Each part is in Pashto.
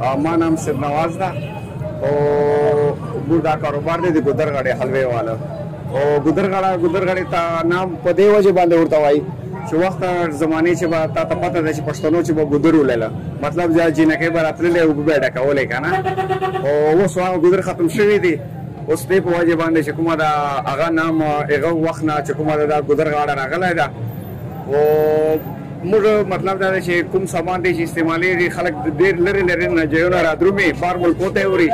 ما نام سید نواز ده او موږ دا کاروبار دی د ګودرغړې حلوې والا او ګودرغړې ته نام په دې وجه باندې ورته وایي چې وخت زمانې چې به تا ته پته ده چې پښتنو چې به ګودر ولیله مطلب جینکۍ به راتللې اوبه به یې ډکولې که نه او اوس هغه ګودر ختم شوي دي اوس دې په وجه باندې چې کومه ده هغه نام هغه وخت نه چې کومه ده دا ګودرغاړه راغلی ده او موږ مطلب دا دی چې کوم سامان دی چې استعمالېږي خلک ډېر لرې لرې نه ځایونه رادرومي بار ملکو ته یې وړي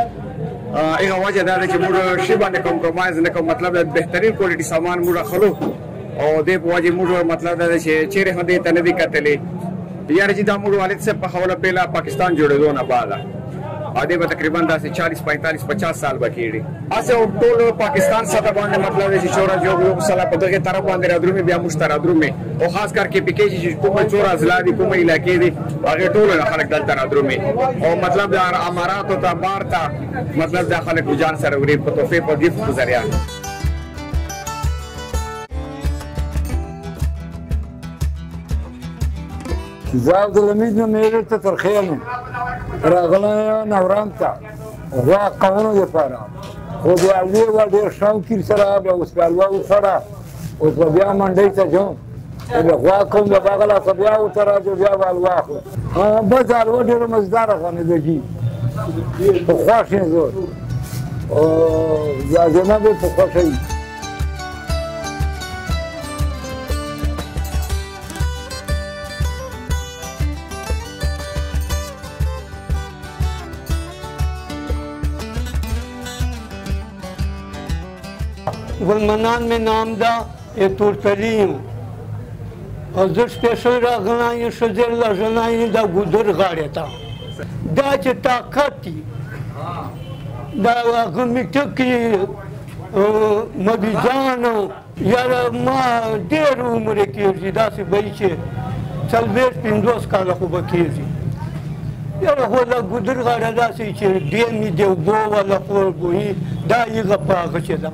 هغه وجه دا ده چې موږ شي باندې کمپرومایز نه کوو مطلب دا بهترین کوالټي سامان موږ اخلو او دې په وجه موږ مطلب دا دی چې چیرې هم دې ته نه دي کتلې یاره چې دا موږ والد صاحب په حواله پیله پاکستان جوړېدو نه بعده دې به تقریبا داسې 40 45 50 سال به کېږي هسې ټول پاکستان سطح باندې مطلب دی چې چوره جو یو سله په دغې طرف باندې رادرومي بیا موږ ته رادرومي او خاص کر کې پکې چې کومه چوره اضلاع دي کومه علاقې دي هغې ټولو نه خلک دلته رادرومي او مطلب د اماراتو ته بار ته مطلب دا خلک جان سره وړي په تحفې په ګفت په ذریعه زه عبدالحمید نوم یې ته تر خیل راغلی یم نوران ته غوا قونو دپاره خو د حلوې به ډېر شوقي سره بیا اوس به حلوه وخوړه اوس به بیا منډۍ ته ځم بیا غوا کوم د بغل څخه بیا ورته راځو بیا به حلوه اخلو بس حلوه ډېره مزداره غنېده جي په خوښ یم زه زما به په خوښه وي گلمنان میں نام دا یہ تورتلیم اور زر سپیشل راغنائی شزر لجنائی دا گودر غاڑی تا دا چه طاقت تی دا غمی ٹکی مبیجانو یارا ما دیر عمر کیرزی دا سی بایی چه سلویش پندوس کالا خوبا کیرزی یارا خولا گودر غاڑی دا سی چه دیمی دیو بو والا خور بوئی دا ای غپا آغا چه دا